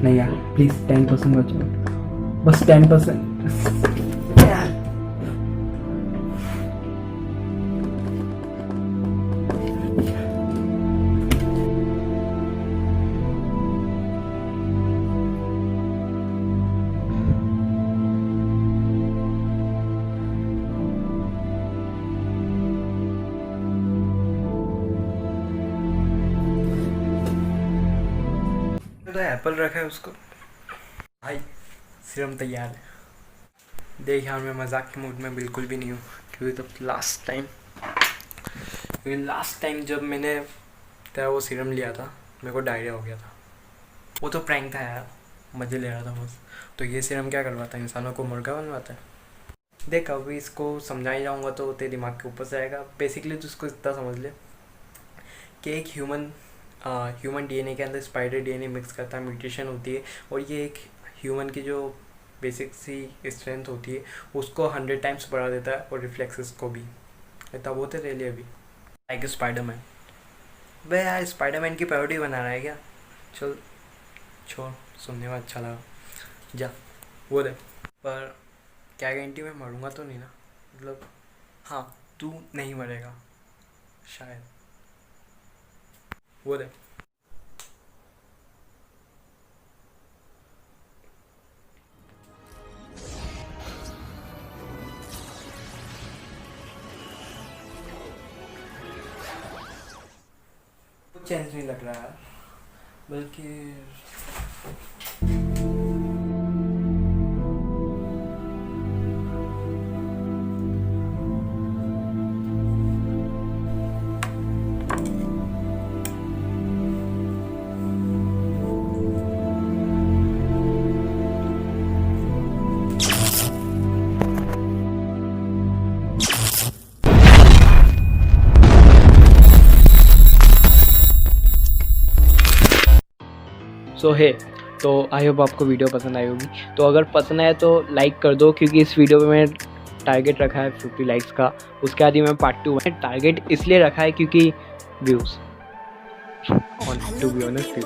नहीं यार प्लीज़ 10% बचाओ, बस 10%। तो एप्पल रखा है उसको भाई, सीरम तैयार है। देख यार मैं मजाक के मूड में बिल्कुल भी नहीं हूँ, क्योंकि तो लास्ट टाइम जब मैंने तेरा वो सीरम लिया था मेरे को डायरिया हो गया था। वो तो प्रैंक था यार, मज़े ले रहा था बस। तो ये सीरम क्या करवाता है, इंसानों को मुर्गा बनवाता है। देख अभी इसको समझाई जाऊँगा तो तेरे दिमाग के ऊपर से आएगा। बेसिकली तो इसको इतना समझ ले कि एक ह्यूमन डीएनए के अंदर स्पाइडर डीएनए मिक्स करता है, म्यूटेशन होती है, और ये एक ह्यूमन की जो बेसिक सी स्ट्रेंथ होती है उसको 100 टाइम्स बढ़ा देता है, और रिफ्लेक्सेस को भी। इतना बहुत है ले अभी लाइक स्पाइडरमैन। भाई यार स्पाइडरमैन की पैरोडी बना रहा है क्या? चल छोड़, सुनने में अच्छा लगा, जा वो दे। पर क्या गारंटी मैं मरूंगा तो नहीं ना? मतलब हाँ, तू नहीं मरेगा शायद। वो दे। कुछ चेंज नहीं लग रहा है, बल्कि सो है। तो आई होप आपको वीडियो पसंद आई होगी। तो अगर पसंद आए तो लाइक कर दो, क्योंकि इस वीडियो में मैं टारगेट रखा है 50 लाइक्स का। उसके बाद ही मैं पार्ट 2 में टारगेट इसलिए रखा है क्योंकि व्यूज़ टू बी ऑनेस्ट।